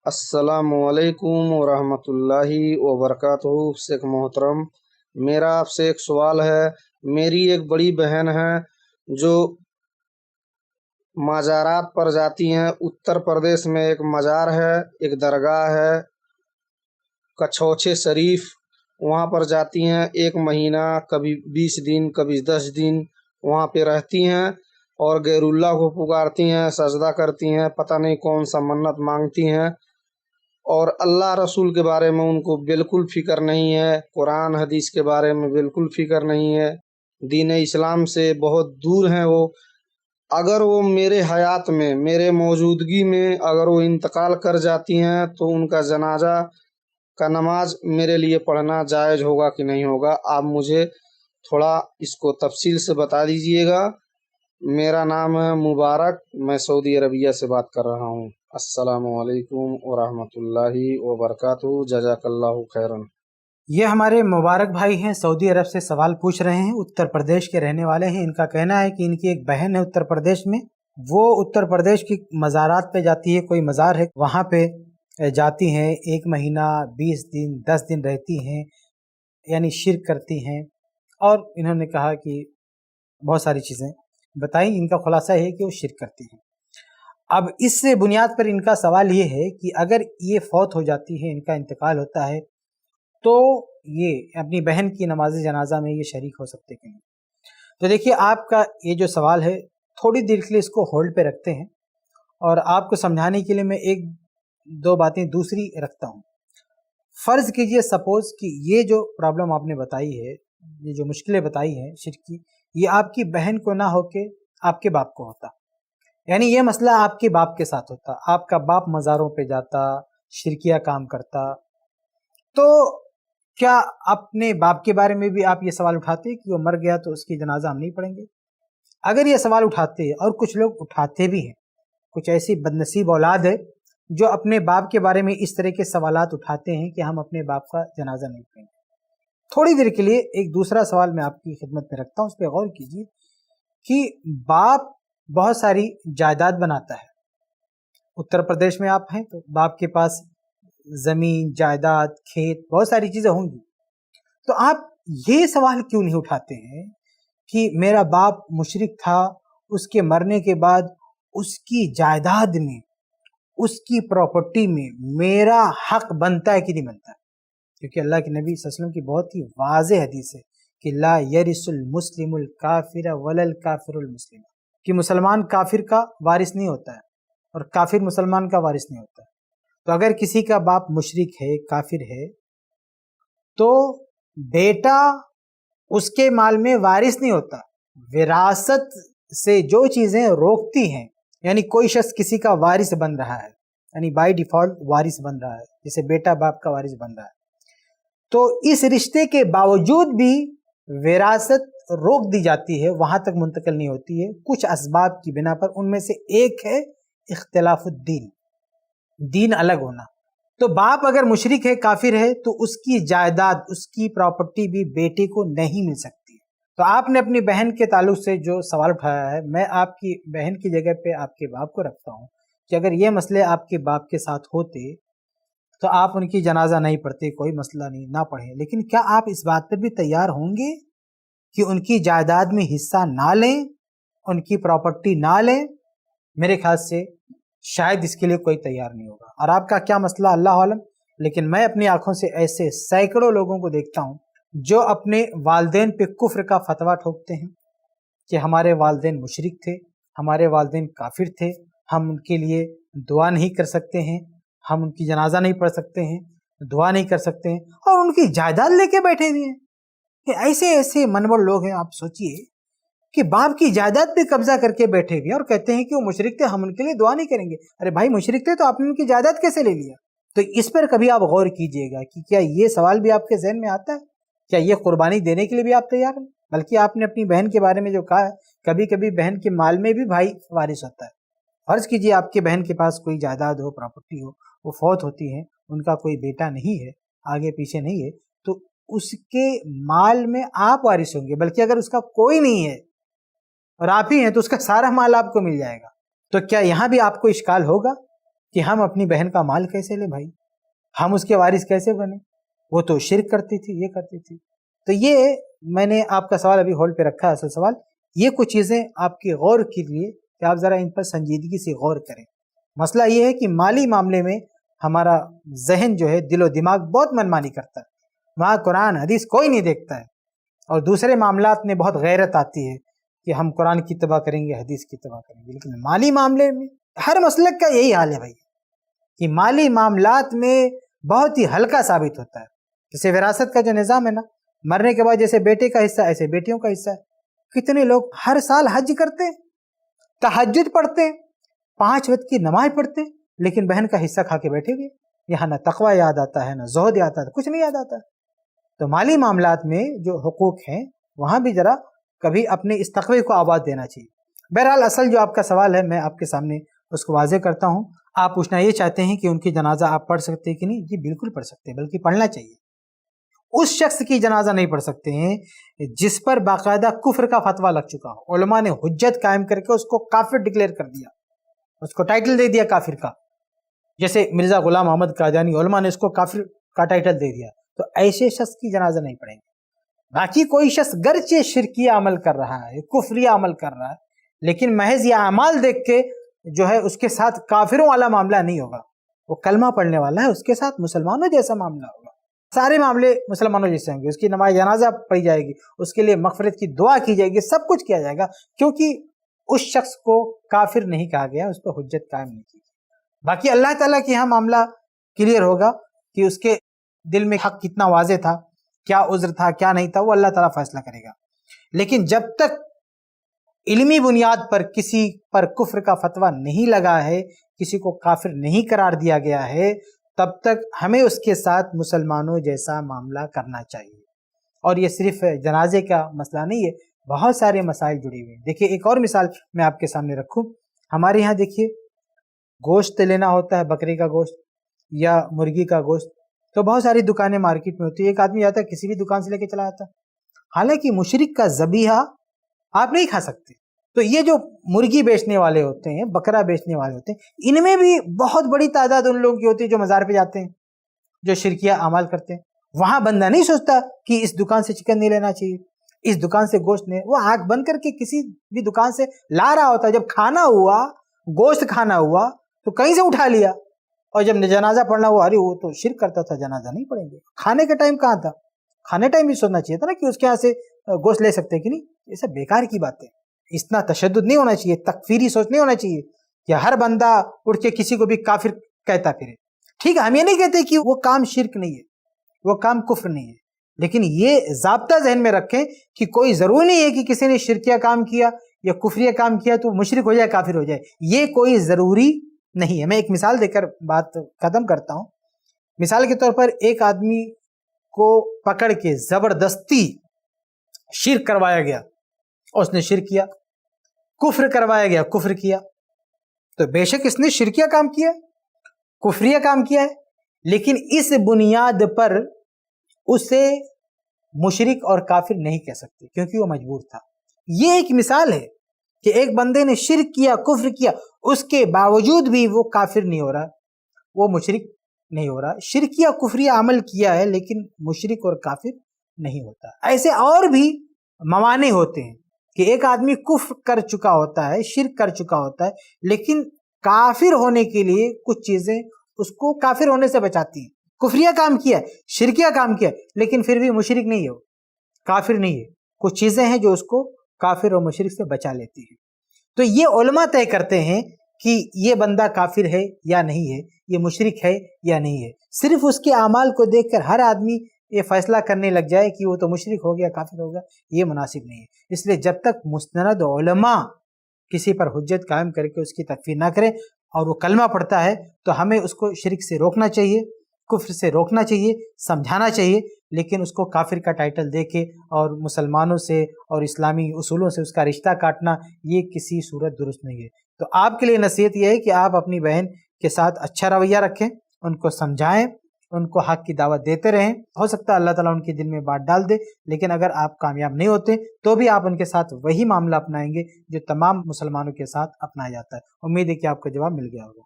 السلام علیکم ورحمۃ اللہ وبرکاتہ۔ شیخ محترم، میرا آپ سے ایک سوال ہے۔ میری ایک بڑی بہن ہے جو مزارات پر جاتی ہیں۔ اتر پردیش میں ایک مزار ہے، ایک درگاہ ہے کچھوچے شریف، وہاں پر جاتی ہیں۔ ایک مہینہ، کبھی 20 دن، کبھی 10 دن وہاں پہ رہتی ہیں اور غیر اللہ کو پکارتی ہیں، سجدہ کرتی ہیں، پتہ نہیں کون سا منت مانگتی ہیں، اور اللہ رسول کے بارے میں ان کو بالکل فکر نہیں ہے، قرآن حدیث کے بارے میں بالکل فکر نہیں ہے، دین اسلام سے بہت دور ہیں وہ۔ اگر وہ میرے حیات میں، میرے موجودگی میں اگر وہ انتقال کر جاتی ہیں تو ان کا جنازہ کا نماز میرے لیے پڑھنا جائز ہوگا کہ نہیں ہوگا؟ آپ مجھے تھوڑا اس کو تفصیل سے بتا دیجئے گا۔ میرا نام ہے مبارک، میں سعودی عربیہ سے بات کر رہا ہوں۔ السلام علیکم ورحمۃ اللہ وبرکاتہ۔ جزاک اللہ خیرن۔ یہ ہمارے مبارک بھائی ہیں، سعودی عرب سے سوال پوچھ رہے ہیں، اتر پردیش کے رہنے والے ہیں۔ ان کا کہنا ہے کہ ان کی ایک بہن ہے اتر پردیش میں، وہ اتر پردیش کی مزارات پہ جاتی ہے، کوئی مزار ہے وہاں پہ جاتی ہیں، 1 مہینہ 20 دن 10 دن رہتی ہیں، یعنی شرک کرتی ہیں، اور انہوں نے کہا کہ بہت ساری چیزیں بتائیں۔ ان کا خلاصہ ہے کہ وہ شرک کرتی ہیں۔ اب اس سے بنیاد پر ان کا سوال یہ ہے کہ اگر یہ فوت ہو جاتی ہے، ان کا انتقال ہوتا ہے، تو یہ اپنی بہن کی نماز جنازہ میں یہ شریک ہو سکتے کہ نہیں؟ تو دیکھیے، آپ کا یہ جو سوال ہے، تھوڑی دیر کے لیے اس کو ہولڈ پہ رکھتے ہیں، اور آپ کو سمجھانے کے لیے میں 1-2 باتیں دوسری رکھتا ہوں۔ فرض کیجئے سپوز کہ یہ جو پرابلم آپ نے بتائی ہے، یہ جو مشکلیں بتائی ہیں شرک کی، یہ آپ کی بہن کو نہ ہو کے آپ کے باپ کو ہوتا، یعنی یہ مسئلہ آپ کے باپ کے ساتھ ہوتا، آپ کا باپ مزاروں پہ جاتا، شرکیہ کام کرتا، تو کیا اپنے باپ کے بارے میں بھی آپ یہ سوال اٹھاتے کہ وہ مر گیا تو اس کی جنازہ ہم نہیں پڑھیں گے؟ اگر یہ سوال اٹھاتے، اور کچھ لوگ اٹھاتے بھی ہیں، کچھ ایسی بدنصیب اولاد ہے جو اپنے باپ کے بارے میں اس طرح کے سوالات اٹھاتے ہیں کہ ہم اپنے باپ کا جنازہ نہیں پڑھیں گے۔ تھوڑی دیر کے لیے ایک دوسرا سوال میں آپ کی خدمت میں رکھتا ہوں، اس پہ غور کیجیے کہ باپ بہت ساری جائیداد بناتا ہے۔ اتر پردیش میں آپ ہیں تو باپ کے پاس زمین، جائیداد، کھیت، بہت ساری چیزیں ہوں گی، تو آپ یہ سوال کیوں نہیں اٹھاتے ہیں کہ میرا باپ مشرک تھا، اس کے مرنے کے بعد اس کی جائیداد میں، اس کی پراپرٹی میں میرا حق بنتا ہے کہ نہیں بنتا ہے؟ کیونکہ اللہ کے نبی صلی اللہ علیہ وسلم کی بہت ہی واضح حدیث ہے کہ لا یرث المسلم الکافر ولا الکافر المسلم، کہ مسلمان کافر کا وارث نہیں ہوتا ہے اور کافر مسلمان کا وارث نہیں ہوتا ہے۔ تو اگر کسی کا باپ مشرک ہے، کافر ہے، تو بیٹا اس کے مال میں وارث نہیں ہوتا۔ وراثت سے جو چیزیں روکتی ہیں، یعنی کوئی شخص کسی کا وارث بن رہا ہے، یعنی بائی ڈیفالٹ وارث بن رہا ہے، جیسے بیٹا باپ کا وارث بن رہا ہے، تو اس رشتے کے باوجود بھی وراثت روک دی جاتی ہے، وہاں تک منتقل نہیں ہوتی ہے، کچھ اسباب کی بنا پر۔ ان میں سے ایک ہے اختلاف الدین، دین الگ ہونا۔ تو باپ اگر مشرک ہے، کافر ہے، تو اس کی جائیداد، اس کی پراپرٹی بھی بیٹے کو نہیں مل سکتی۔ تو آپ نے اپنی بہن کے تعلق سے جو سوال اٹھایا ہے، میں آپ کی بہن کی جگہ پہ آپ کے باپ کو رکھتا ہوں کہ اگر یہ مسئلے آپ کے باپ کے ساتھ ہوتے تو آپ ان کی جنازہ نہیں پڑھتے، کوئی مسئلہ نہیں، نہ پڑھیں، لیکن کیا آپ اس بات پر بھی تیار ہوں گے کہ ان کی جائیداد میں حصہ نہ لیں، ان کی پراپرٹی نہ لیں؟ میرے خیال سے شاید اس کے لیے کوئی تیار نہیں ہوگا، اور آپ کا کیا مسئلہ اللہ عالم، لیکن میں اپنی آنکھوں سے ایسے سینکڑوں لوگوں کو دیکھتا ہوں جو اپنے والدین پہ کفر کا فتویٰ ٹھوکتے ہیں کہ ہمارے والدین مشرک تھے، ہمارے والدین کافر تھے، ہم ان کے لیے دعا نہیں کر سکتے ہیں، ہم ان کی جنازہ نہیں پڑھ سکتے ہیں، دعا نہیں کر سکتے ہیں، اور ان کی جائیداد لے کے بیٹھے ہوئے ہیں۔ کہ ایسے ایسے منور لوگ ہیں، آپ سوچئے کہ باپ کی جائیداد پہ قبضہ کر کے بیٹھے ہوئے اور کہتے ہیں کہ وہ مشرک تھے، ہم ان کے لیے دعا نہیں کریں گے۔ ارے بھائی، مشرک تھے تو آپ نے ان کی جائیداد کیسے لے لیا؟ تو اس پر کبھی آپ غور کیجئے گا کہ کیا یہ سوال بھی آپ کے ذہن میں آتا ہے؟ کیا یہ قربانی دینے کے لیے بھی آپ تیار ہیں؟ بلکہ آپ نے اپنی بہن کے بارے میں جو کہا ہے، کبھی کبھی بہن کے مال میں بھی بھائی وارث ہوتا ہے۔ فرض کیجئے آپ کے بہن کے پاس کوئی جائیداد ہو، پراپرٹی ہو، وہ فوت ہوتی ہیں، ان کا کوئی بیٹا نہیں ہے، آگے پیچھے نہیں ہے، تو اس کے مال میں آپ وارث ہوں گے، بلکہ اگر اس کا کوئی نہیں ہے اور آپ ہی ہیں تو اس کا سارا مال آپ کو مل جائے گا۔ تو کیا یہاں بھی آپ کو اشکال ہوگا کہ ہم اپنی بہن کا مال کیسے لیں بھائی، ہم اس کے وارث کیسے بنے، وہ تو شرک کرتی تھی، یہ کرتی تھی۔ تو یہ میں نے آپ کا سوال ابھی ہولڈ پہ رکھا ہے، اصل سوال یہ کچھ چیزیں آپ کی غور کے لیے کہ آپ ذرا ان پر سنجیدگی سے غور کریں۔ مسئلہ یہ ہے کہ مالی معاملے میں ہمارا ذہن جو ہے، دل و دماغ بہت منمانی کرتا ہے، وہاں قرآن حدیث کوئی نہیں دیکھتا ہے، اور دوسرے معاملات میں بہت غیرت آتی ہے کہ ہم قرآن کی اتباع کریں گے، حدیث کی اتباع کریں گے، لیکن مالی معاملے میں ہر مسلک کا یہی حال ہے بھائی، کہ مالی معاملات میں بہت ہی ہلکا ثابت ہوتا ہے۔ جیسے وراثت کا جو نظام ہے نا، مرنے کے بعد جیسے بیٹے کا حصہ ایسے بیٹیوں کا حصہ ہے۔ کتنے لوگ ہر سال حج کرتے ہیں، تہجد پڑھتے ہیں، 5 وقت کی نماز پڑھتے ہیں، لیکن بہن کا حصہ کھا کے بیٹھے ہوئے، یہاں نہ تقوی یاد آتا ہے، نہ زہد یاد آتا ہے، کچھ نہیں یاد آتا۔ تو مالی معاملات میں جو حقوق ہیں وہاں بھی ذرا کبھی اپنے اس تقوی کو آواز دینا چاہیے۔ بہرحال اصل جو آپ کا سوال ہے میں آپ کے سامنے اس کو واضح کرتا ہوں۔ آپ پوچھنا یہ چاہتے ہیں کہ ان کی جنازہ آپ پڑھ سکتے ہیں کہ نہیں؟ جی بالکل پڑھ سکتے ہیں، بلکہ پڑھنا چاہیے۔ اس شخص کی جنازہ نہیں پڑھ سکتے ہیں جس پر باقاعدہ کفر کا فتویٰ لگ چکا ہو، علماء نے حجت قائم کر کے اس کو کافر ڈکلیئر کر دیا، اس کو ٹائٹل دے دیا کافر کا، جیسے مرزا غلام احمد قادیانی، علماء نے اس کو کافر کا ٹائٹل دے دیا، تو ایسے شخص کی جنازہ نہیں پڑھیں گے۔ باقی کوئی شخص گرچہ شرکیہ عمل کر رہا ہے، کفریہ عمل کر رہا ہے، لیکن محض یہ اعمال دیکھ کے جو ہے اس کے ساتھ کافروں والا معاملہ نہیں ہوگا، وہ کلمہ پڑھنے والا ہے، اس کے ساتھ مسلمانوں جیسا معاملہ ہوگا، سارے معاملے مسلمانوں جیسے ہوں گے، اس کی نماز جنازہ پڑھی جائے گی، اس کے لیے مغفرت کی دعا کی جائے گی، سب کچھ کیا جائے گا، کیونکہ اس شخص کو کافر نہیں کہا گیا، اس پہ حجت قائم نہیں کی گئی۔ باقی اللہ تعالیٰ کی یہاں معاملہ کلیئر ہوگا کہ اس کے دل میں حق کتنا واضح تھا، کیا عذر تھا، کیا نہیں تھا، وہ اللہ تعالیٰ فیصلہ کرے گا۔ لیکن جب تک علمی بنیاد پر کسی پر کفر کا فتویٰ نہیں لگا ہے، کسی کو کافر نہیں قرار دیا گیا ہے، تب تک ہمیں اس کے ساتھ مسلمانوں جیسا معاملہ کرنا چاہیے۔ اور یہ صرف جنازے کا مسئلہ نہیں ہے، بہت سارے مسائل جڑے ہوئے ہیں۔ دیکھیے ایک اور مثال میں آپ کے سامنے رکھوں، ہمارے یہاں دیکھیے گوشت لینا ہوتا ہے، بکرے کا گوشت یا مرغی کا گوشت، تو بہت ساری دکانیں مارکیٹ میں ہوتی ہے، ایک آدمی جاتا ہے کسی بھی دکان سے لے کے چلا آتا ہے، حالانکہ مشرک کا ذبیحہ آپ نہیں کھا سکتے۔ تو یہ جو مرغی بیچنے والے ہوتے ہیں، بکرا بیچنے والے ہوتے ہیں، ان میں بھی بہت بڑی تعداد ان لوگوں کی ہوتی ہے جو مزار پہ جاتے ہیں، جو شرکیہ اعمال کرتے ہیں۔ وہاں بندہ نہیں سوچتا کہ اس دکان سے چکن نہیں لینا چاہیے، اس دکان سے گوشت نہیں، وہ آنکھ بند کر کے کسی بھی دکان سے لا رہا ہوتا ہے۔ جب کھانا ہوا، گوشت کھانا ہوا تو کہیں سے اٹھا لیا، اور جب جنازہ پڑھنا ہوا، ارے وہ تو شرک کرتا تھا، جنازہ نہیں پڑھیں گے۔ کھانے کا ٹائم کہاں تھا؟ کھانے ٹائم بھی سوچنا چاہیے تھا نا کہ اس کے یہاں سے گوشت لے سکتے کہ نہیں۔ یہ سب بیکار کی باتیں، اتنا تشدد نہیں ہونا چاہیے، تکفیری سوچ نہیں ہونا چاہیے کہ ہر بندہ اٹھ کے کسی کو بھی کافر کہتا پھرے۔ ٹھیک ہے، ہم یہ نہیں کہتے کہ وہ کام شرک نہیں ہے، وہ کام کفر نہیں ہے، لیکن یہ ضابطہ ذہن میں رکھیں کہ کوئی ضروری نہیں ہے کہ کسی نے شرکیہ کام کیا یا کفریہ کام کیا تو مشرک ہو جائے، کافر ہو جائے، یہ کوئی ضروری نہیں ہے۔ میں ایک مثال دے کر بات ختم کرتا ہوں۔ مثال کے طور پر ایک آدمی کو پکڑ کے زبردستی شرک کروایا گیا، اس نے شرک کیا، کفر کروایا گیا، کفر کیا، تو بے شک اس نے شرکیہ کام کیا، کفریہ کام کیا ہے، لیکن اس بنیاد پر اسے مشرک اور کافر نہیں کہہ سکتے کیونکہ وہ مجبور تھا۔ یہ ایک مثال ہے کہ ایک بندے نے شرک کیا، کفر کیا، اس کے باوجود بھی وہ کافر نہیں ہو رہا، وہ مشرک نہیں ہو رہا، شرکیہ کفریہ عمل کیا ہے لیکن مشرک اور کافر نہیں ہوتا۔ ایسے اور بھی موانع ہوتے ہیں کہ ایک آدمی کفر کر چکا ہوتا ہے، شرک کر چکا ہوتا ہے، لیکن کافر ہونے کے لیے کچھ چیزیں اس کو کافر ہونے سے بچاتی ہیں۔ کفریہ کام کیا ہے، شرکیہ کام کیا ہے، لیکن پھر بھی مشرک نہیں ہے، کافر نہیں ہے، کچھ چیزیں ہیں جو اس کو کافر اور مشرک سے بچا لیتی ہیں۔ تو یہ علماء طے کرتے ہیں کہ یہ بندہ کافر ہے یا نہیں ہے، یہ مشرک ہے یا نہیں ہے۔ صرف اس کے اعمال کو دیکھ کر ہر آدمی یہ فیصلہ کرنے لگ جائے کہ وہ تو مشرک ہو گیا، کافر ہو گیا، یہ مناسب نہیں ہے۔ اس لیے جب تک مستند علماء کسی پر حجت قائم کر کے اس کی تکفیر نہ کریں اور وہ کلمہ پڑھتا ہے تو ہمیں اس کو شرک سے روکنا چاہیے، کفر سے روکنا چاہیے، سمجھانا چاہیے، لیکن اس کو کافر کا ٹائٹل دے کے اور مسلمانوں سے اور اسلامی اصولوں سے اس کا رشتہ کاٹنا یہ کسی صورت درست نہیں ہے۔ تو آپ کے لیے نصیحت یہ ہے کہ آپ اپنی بہن کے ساتھ اچھا رویہ رکھیں، ان کو سمجھائیں، ان کو حق کی دعوت دیتے رہیں۔ ہو سکتا ہے اللہ تعالیٰ ان کے دل میں بات ڈال دے، لیکن اگر آپ کامیاب نہیں ہوتے تو بھی آپ ان کے ساتھ وہی معاملہ اپنائیں گے جو تمام مسلمانوں کے ساتھ اپنایا جاتا ہے۔ امید ہے کہ آپ کو جواب مل گیا ہوگا۔